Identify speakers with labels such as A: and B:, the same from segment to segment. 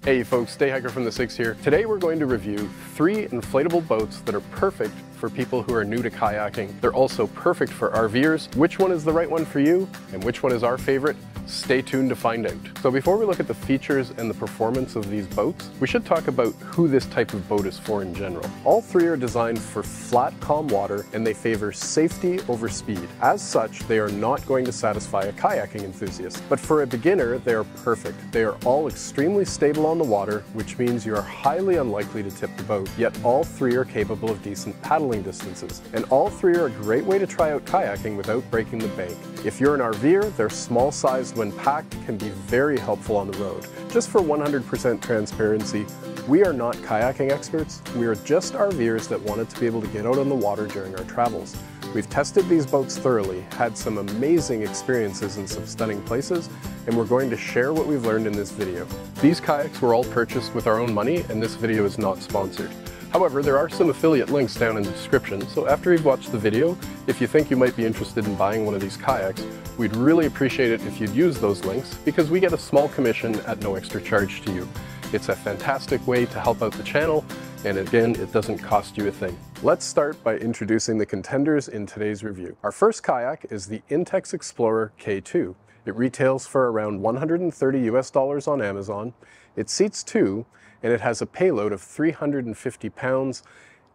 A: Hey folks, Day Hiker from the Six here. Today we're going to review 3 inflatable boats that are perfect for people who are new to kayaking. They're also perfect for RVers. Which one is the right one for you and which one is our favorite? Stay tuned to find out. So before we look at the features and the performance of these boats, we should talk about who this type of boat is for in general. All 3 are designed for flat, calm water, and they favor safety over speed. As such, they are not going to satisfy a kayaking enthusiast. But for a beginner, they are perfect. They are all extremely stable on the water, which means you are highly unlikely to tip the boat. Yet all 3 are capable of decent paddling distances. And all 3 are a great way to try out kayaking without breaking the bank. If you're an RVer, their small size when packed can be very helpful on the road. Just for 100% transparency, we are not kayaking experts. We are just RVers that wanted to be able to get out on the water during our travels. We've tested these boats thoroughly, had some amazing experiences in some stunning places, and we're going to share what we've learned in this video. These kayaks were all purchased with our own money, and this video is not sponsored. However, there are some affiliate links down in the description, so after you've watched the video, if you think you might be interested in buying one of these kayaks, we'd really appreciate it if you'd use those links because we get a small commission at no extra charge to you. It's a fantastic way to help out the channel, and again, it doesn't cost you a thing. Let's start by introducing the contenders in today's review. Our first kayak is the Intex Explorer K2. It retails for around $130 on Amazon. It seats 2, and it has a payload of 350 pounds,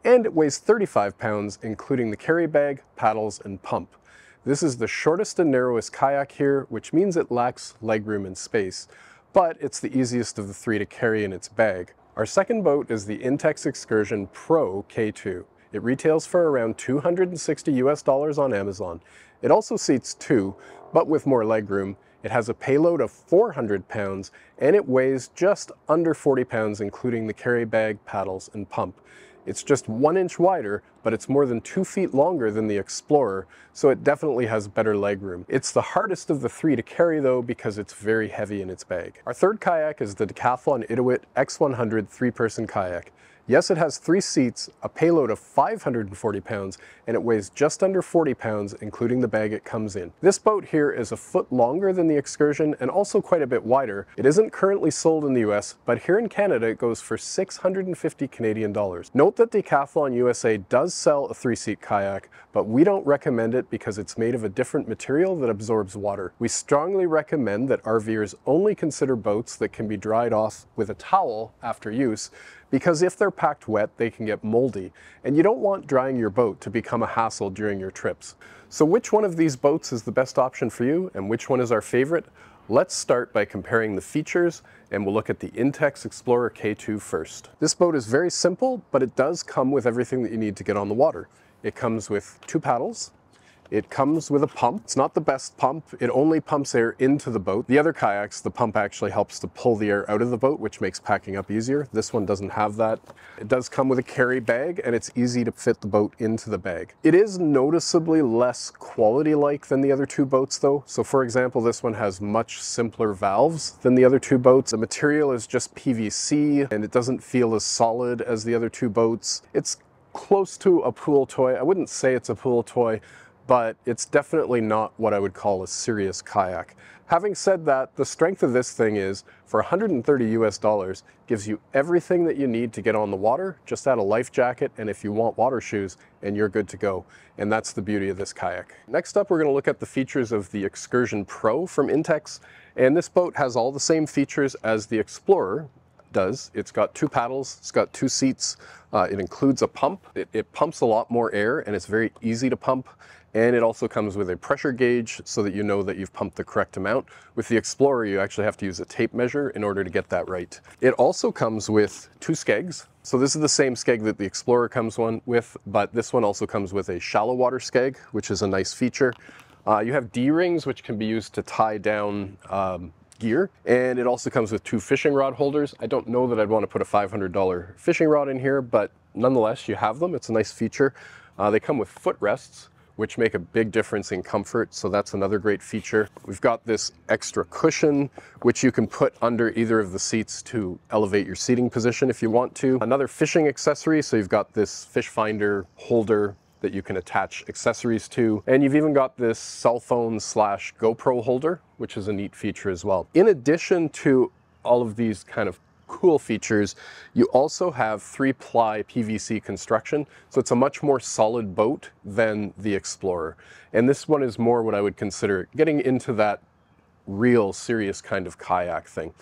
A: and it weighs 35 pounds, including the carry bag, paddles, and pump. This is the shortest and narrowest kayak here, which means it lacks legroom and space, but it's the easiest of the 3 to carry in its bag. Our second boat is the Intex Excursion Pro K2. It retails for around $260 on Amazon. It also seats 2, but with more legroom. It has a payload of 400 pounds and it weighs just under 40 pounds, including the carry bag, paddles, and pump. It's just 1 inch wider, but it's more than 2 feet longer than the Explorer, so it definitely has better legroom. It's the hardest of the 3 to carry though because it's very heavy in its bag. Our third kayak is the Decathlon Itiwit X100 3-person kayak. Yes, it has 3 seats, a payload of 540 pounds, and it weighs just under 40 pounds, including the bag it comes in. This boat here is a foot longer than the Excursion and also quite a bit wider. It isn't currently sold in the US, but here in Canada it goes for 650 Canadian dollars. Note that Decathlon USA does sell a 3-seat kayak, but we don't recommend it because it's made of a different material that absorbs water. We strongly recommend that RVers only consider boats that can be dried off with a towel after use, because if they're packed wet, they can get moldy, and you don't want drying your boat to become a hassle during your trips. So which one of these boats is the best option for you, and which one is our favorite? Let's start by comparing the features, and we'll look at the Intex Explorer K2 first. This boat is very simple, but it does come with everything that you need to get on the water. It comes with 2 paddles. It comes with a pump. It's not the best pump. It only pumps air into the boat. The other kayaks, the pump actually helps to pull the air out of the boat, which makes packing up easier. This one doesn't have that. It does come with a carry bag, and it's easy to fit the boat into the bag. It is noticeably less quality-like than the other 2 boats though. So for example, this one has much simpler valves than the other 2 boats. The material is just PVC, and it doesn't feel as solid as the other 2 boats. It's close to a pool toy. I wouldn't say it's a pool toy, but it's definitely not what I would call a serious kayak. Having said that, the strength of this thing is, for $130 gives you everything that you need to get on the water. Just add a life jacket, and if you want water shoes, and you're good to go. And that's the beauty of this kayak. Next up, we're going to look at the features of the Excursion Pro from Intex, and this boat has all the same features as the Explorer does. It's got 2 paddles, it's got 2 seats, it includes a pump. It pumps a lot more air, and it's very easy to pump. And it also comes with a pressure gauge so that you know that you've pumped the correct amount. With the Explorer, you actually have to use a tape measure in order to get that right. It also comes with 2 skegs. So this is the same skeg that the Explorer comes with, but this one also comes with a shallow water skeg, which is a nice feature. You have D-rings, which can be used to tie down gear, and it also comes with 2 fishing rod holders. I don't know that I'd want to put a $500 fishing rod in here, but nonetheless, you have them. It's a nice feature. They come with footrests, which make a big difference in comfort, so that's another great feature. We've got this extra cushion, which you can put under either of the seats to elevate your seating position if you want to. Another fishing accessory, so you've got this fish finder holder that you can attach accessories to. And you've even got this cell phone / GoPro holder, which is a neat feature as well. In addition to all of these kind of cool features. You also have 3-ply PVC construction, so it's a much more solid boat than the Explorer. And this one is more what I would consider getting into that real serious kind of kayak thing.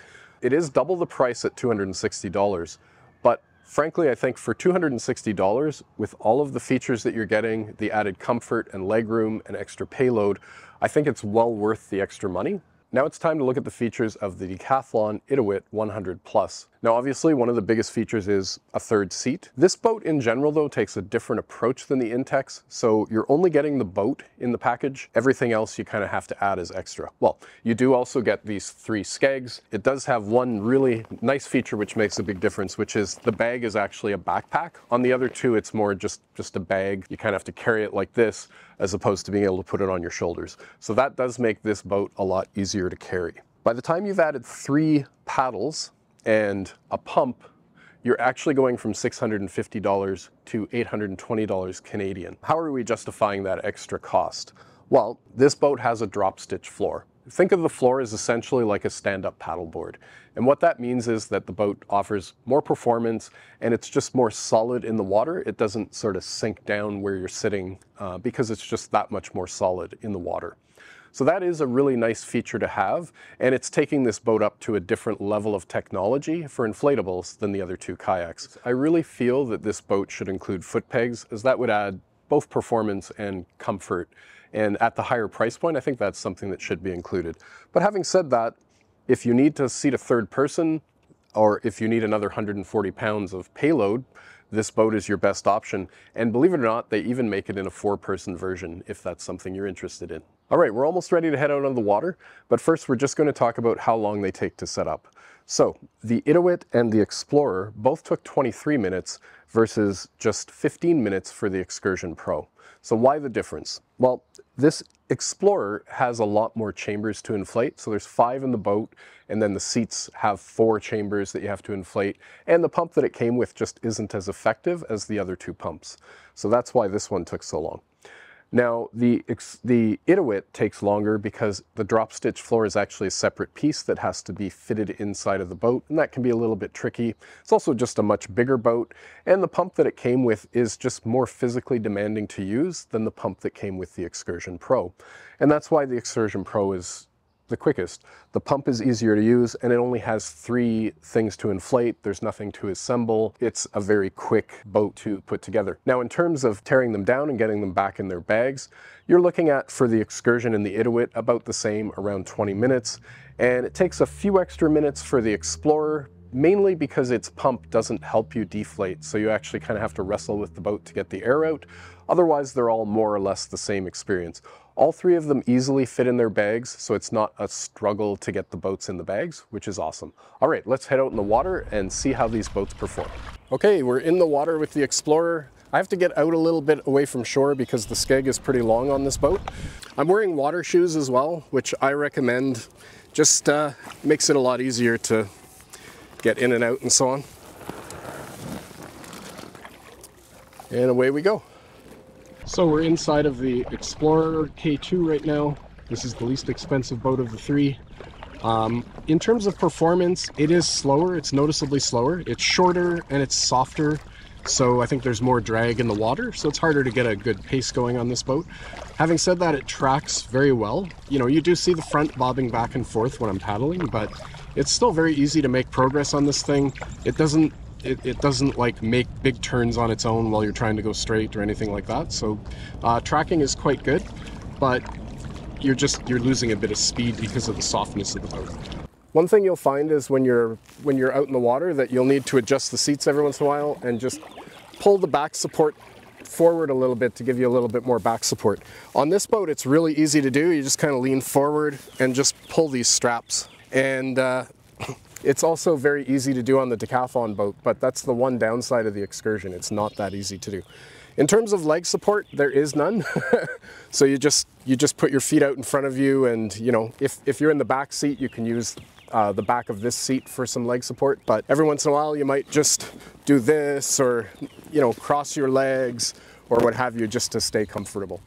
A: It is double the price at $260, but frankly, I think for $260, with all of the features that you're getting, the added comfort and legroom and extra payload, I think it's well worth the extra money. Now it's time to look at the features of the Decathlon Itiwit 100 Plus. Now obviously one of the biggest features is a third seat. This boat in general though takes a different approach than the Intex, so you're only getting the boat in the package. Everything else you kind of have to add as extra. Well, you do also get these 3 skegs. It does have one really nice feature which makes a big difference, which is the bag is actually a backpack. On the other two it's more just a bag. You kind of have to carry it like this as opposed to being able to put it on your shoulders. So that does make this boat a lot easier to carry. By the time you've added 3 paddles and a pump, you're actually going from $650 to $820 Canadian. How are we justifying that extra cost? Well, this boat has a drop stitch floor. Think of the floor as essentially like a stand-up paddleboard. And what that means is that the boat offers more performance and it's just more solid in the water. It doesn't sort of sink down where you're sitting because it's just that much more solid in the water. So that is a really nice feature to have, and it's taking this boat up to a different level of technology for inflatables than the other 2 kayaks. I really feel that this boat should include foot pegs, as that would add both performance and comfort. And at the higher price point, I think that's something that should be included. But having said that, if you need to seat a third person, or if you need another 140 pounds of payload, this boat is your best option. And believe it or not, they even make it in a 4-person version if that's something you're interested in. All right, we're almost ready to head out on the water, but first we're just going to talk about how long they take to set up. So the Itiwit and the Explorer both took 23 minutes versus just 15 minutes for the Excursion Pro. So why the difference? Well, this Explorer has a lot more chambers to inflate. So there's 5 in the boat, and then the seats have 4 chambers that you have to inflate. And the pump that it came with just isn't as effective as the other 2 pumps. So that's why this one took so long. Now, the Itiwit takes longer because the drop stitch floor is actually a separate piece that has to be fitted inside of the boat, and that can be a little bit tricky. It's also just a much bigger boat, and the pump that it came with is just more physically demanding to use than the pump that came with the Excursion Pro. And that's why the Excursion Pro is the quickest. The pump is easier to use, and it only has 3 things to inflate. There's nothing to assemble. It's a very quick boat to put together. Now, in terms of tearing them down and getting them back in their bags, you're looking at, for the Excursion and the Itiwit, about the same, around 20 minutes. And it takes a few extra minutes for the Explorer, mainly because its pump doesn't help you deflate, so you actually kind of have to wrestle with the boat to get the air out. Otherwise, they're all more or less the same experience. All 3 of them easily fit in their bags, so it's not a struggle to get the boats in the bags, which is awesome. All right, let's head out in the water and see how these boats perform. Okay, we're in the water with the Explorer. I have to get out a little bit away from shore because the skeg is pretty long on this boat. I'm wearing water shoes as well, which I recommend. Just makes it a lot easier to get in and out and so on. And away we go. So we're inside of the Explorer K2 right now. This is the least expensive boat of the 3. In terms of performance, it is slower. It's noticeably slower. It's shorter and it's softer, so I think there's more drag in the water, so it's harder to get a good pace going on this boat. Having said that, it tracks very well. You know, you do see the front bobbing back and forth when I'm paddling, but it's still very easy to make progress on this thing. It doesn't like make big turns on its own while you're trying to go straight or anything like that. So tracking is quite good, but you're losing a bit of speed because of the softness of the boat. One thing you'll find is when you're out in the water that you'll need to adjust the seats every once in a while and just pull the back support forward a little bit to give you a little bit more back support. On this boat, it's really easy to do. You just kind of lean forward and just pull these straps. And it's also very easy to do on the Decathlon boat, but that's the one downside of the Excursion. It's not that easy to do. In terms of leg support, there is none. So you just put your feet out in front of you, and you know, if you're in the back seat, you can use the back of this seat for some leg support, but every once in a while you might just do this, or you know, cross your legs or what have you, just to stay comfortable.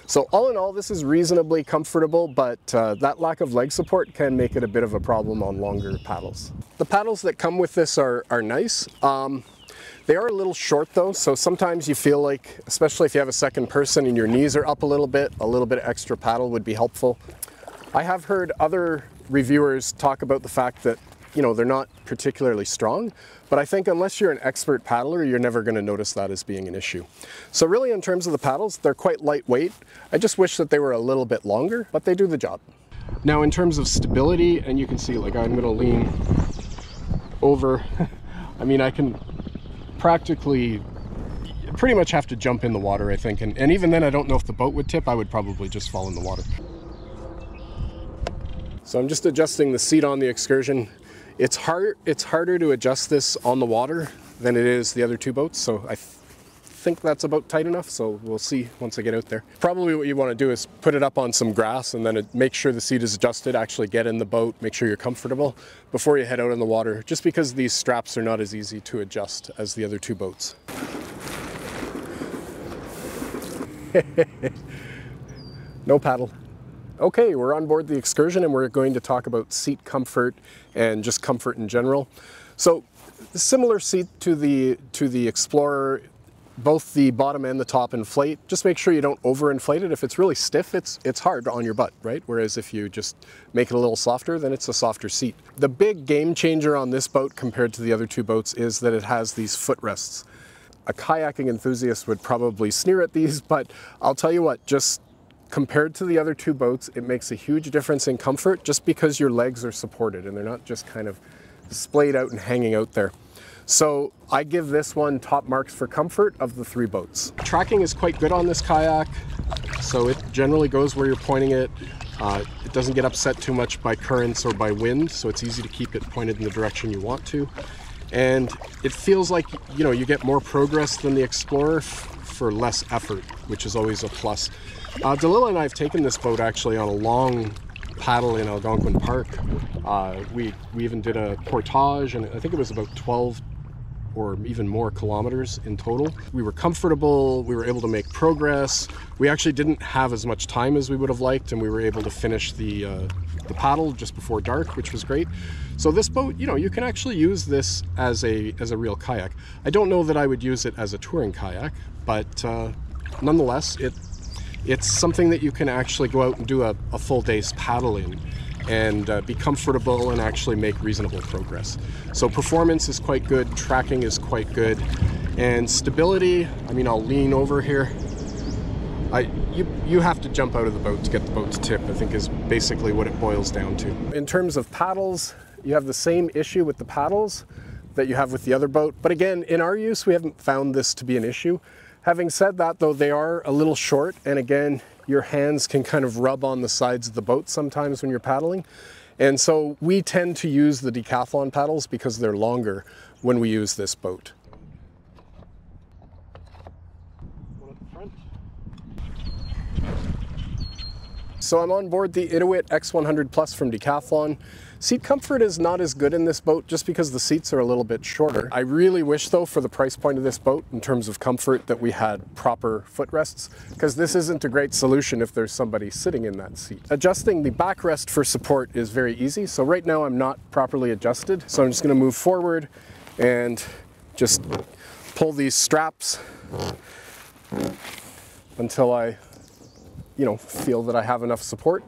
A: So all in all, this is reasonably comfortable, but that lack of leg support can make it a bit of a problem on longer paddles. The paddles that come with this are nice. They are a little short though, so sometimes you feel like, especially if you have a second person and your knees are up a little bit extra paddle would be helpful. I have heard other reviewers talk about the fact that, you know, they're not particularly strong, but I think unless you're an expert paddler, you're never going to notice that as being an issue. So really, in terms of the paddles, they're quite lightweight. I just wish that they were a little bit longer, but they do the job. Now in terms of stability, and you can see, like, I'm going to lean over. I mean, I can practically pretty much have to jump in the water, I think, and even then I don't know if the boat would tip. I would probably just fall in the water. So I'm just adjusting the seat on the Excursion. It's harder to adjust this on the water than it is the other two boats, so I think that's about tight enough, so we'll see once I get out there. Probably what you want to do is put it up on some grass and then make sure the seat is adjusted, actually get in the boat, make sure you're comfortable before you head out in the water, just because these straps are not as easy to adjust as the other two boats. No paddle. Okay, we're on board the Excursion and we're going to talk about seat comfort and just comfort in general. So, similar seat to the Explorer. Both the bottom and the top inflate. Just make sure you don't overinflate it. If it's really stiff, it's hard on your butt, right? Whereas if you just make it a little softer, then it's a softer seat. The big game changer on this boat compared to the other two boats is that it has these footrests. A kayaking enthusiast would probably sneer at these, but I'll tell you what, just compared to the other two boats, it makes a huge difference in comfort just because your legs are supported and they're not just kind of splayed out and hanging out there. So I give this one top marks for comfort of the three boats. Tracking is quite good on this kayak, so it generally goes where you're pointing it. It doesn't get upset too much by currents or by wind, so it's easy to keep it pointed in the direction you want to. And it feels like, you know, you get more progress than the Explorer for less effort, which is always a plus. Delilah and I have taken this boat actually on a long paddle in Algonquin Park. We even did a portage, and I think it was about 12 or even more kilometers in total. We were comfortable, we were able to make progress. We actually didn't have as much time as we would have liked, and we were able to finish the paddle just before dark, which was great. So this boat, you know, you can actually use this as a real kayak. I don't know that I would use it as a touring kayak, but nonetheless, it's something that you can actually go out and do a full day's paddle in and be comfortable and actually make reasonable progress. So performance is quite good, tracking is quite good, and stability, I mean, I'll lean over here. You have to jump out of the boat to get the boat to tip, I think is basically what it boils down to. In terms of paddles, you have the same issue with the paddles that you have with the other boat, but again, in our use, we haven't found this to be an issue. Having said that though, they are a little short, and again, your hands can kind of rub on the sides of the boat sometimes when you're paddling. And so we tend to use the Decathlon paddles because they're longer when we use this boat. One at the front. So I'm on board the Itiwit X100 Plus from Decathlon. Seat comfort is not as good in this boat just because the seats are a little bit shorter. I really wish though, for the price point of this boat in terms of comfort, that we had proper footrests, because this isn't a great solution if there's somebody sitting in that seat. Adjusting the backrest for support is very easy. So right now I'm not properly adjusted. So I'm just going to move forward and just pull these straps until I, you know, feel that I have enough support.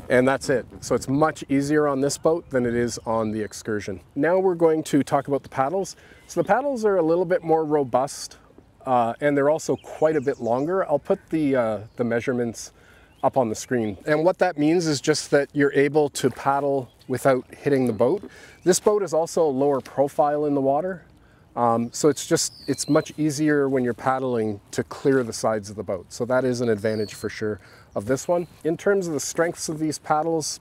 A: And that's it. So it's much easier on this boat than it is on the Excursion. Now we're going to talk about the paddles. So the paddles are a little bit more robust and they're also quite a bit longer. I'll put the measurements up on the screen. And what that means is just that you're able to paddle without hitting the boat. This boat is also a lower profile in the water. So it's much easier when you're paddling to clear the sides of the boat. So that is an advantage for sure of this one. In terms of the strengths of these paddles,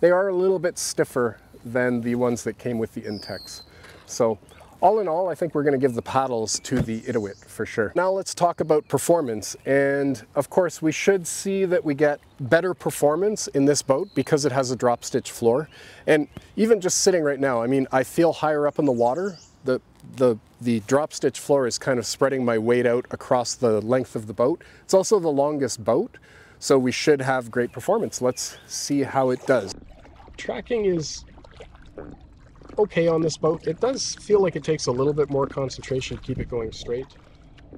A: they are a little bit stiffer than the ones that came with the Intex. So all in all, I think we're going to give the paddles to the Itiwit for sure. Now let's talk about performance. And of course, we should see that we get better performance in this boat because it has a drop stitch floor. And even just sitting right now, I mean, I feel higher up in the water, the drop stitch floor is kind of spreading my weight out across the length of the boat. It's also the longest boat, so we should have great performance. Let's see how it does. Tracking is okay on this boat. It does feel like it takes a little bit more concentration to keep it going straight.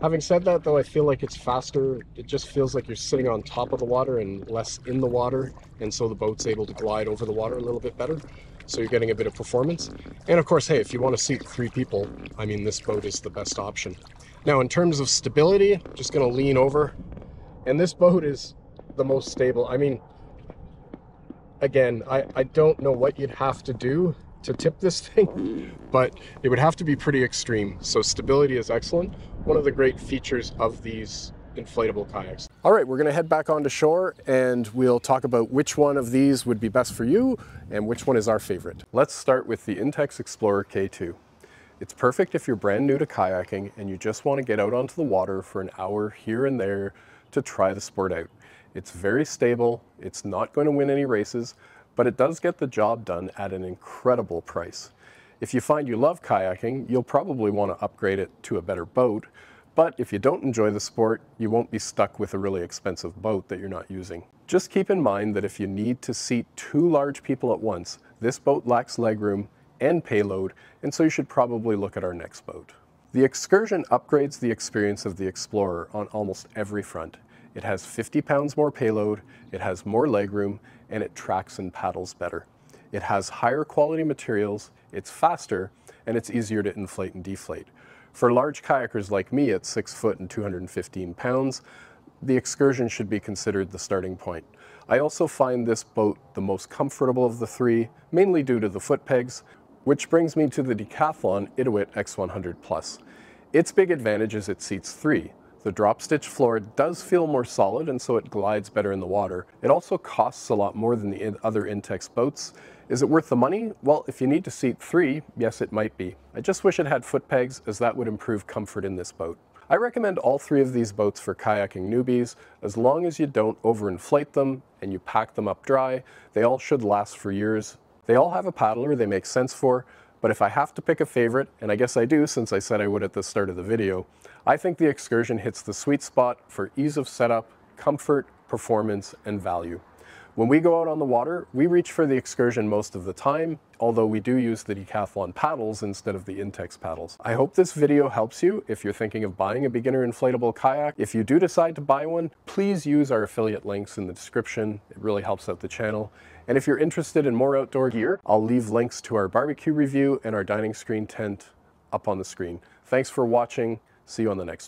A: Having said that, though, I feel like it's faster. It just feels like you're sitting on top of the water and less in the water, and so the boat's able to glide over the water a little bit better. So you're getting a bit of performance. And of course, hey, if you want to seat 3 people, I mean, this boat is the best option. Now, in terms of stability, I'm just going to lean over, and this boat is the most stable. I mean, again, I don't know what you'd have to do to tip this thing, but it would have to be pretty extreme. So stability is excellent. One of the great features of these inflatable kayaks. All right, we're gonna head back onto shore and we'll talk about which one of these would be best for you and which one is our favorite. Let's start with the Intex Explorer K2. It's perfect if you're brand new to kayaking and you just want to get out onto the water for an hour here and there to try the sport out. It's very stable, it's not going to win any races, but it does get the job done at an incredible price. If you find you love kayaking, you'll probably want to upgrade it to a better boat, but if you don't enjoy the sport, you won't be stuck with a really expensive boat that you're not using. Just keep in mind that if you need to seat 2 large people at once, this boat lacks legroom and payload, and so you should probably look at our next boat. The Excursion upgrades the experience of the Explorer on almost every front. It has 50 pounds more payload, it has more legroom, and it tracks and paddles better. It has higher quality materials, it's faster, and it's easier to inflate and deflate. For large kayakers like me at 6 foot and 215 pounds, the Excursion should be considered the starting point. I also find this boat the most comfortable of the 3, mainly due to the foot pegs, which brings me to the Decathlon Itiwit X100 Plus. Its big advantage is it seats 3. The drop stitch floor does feel more solid and so it glides better in the water. It also costs a lot more than the other Intex boats. Is it worth the money? Well, if you need to seat 3, yes it might be. I just wish it had foot pegs, as that would improve comfort in this boat. I recommend all 3 of these boats for kayaking newbies, as long as you don't overinflate them and you pack them up dry. They all should last for years. They all have a paddler they make sense for, but if I have to pick a favorite, and I guess I do since I said I would at the start of the video, I think the Excursion hits the sweet spot for ease of setup, comfort, performance, and value. When we go out on the water, we reach for the Excursion most of the time, although we do use the Decathlon paddles instead of the Intex paddles. I hope this video helps you if you're thinking of buying a beginner inflatable kayak. If you do decide to buy one, please use our affiliate links in the description. It really helps out the channel. And if you're interested in more outdoor gear, I'll leave links to our barbecue review and our dining screen tent up on the screen. Thanks for watching. See you on the next one.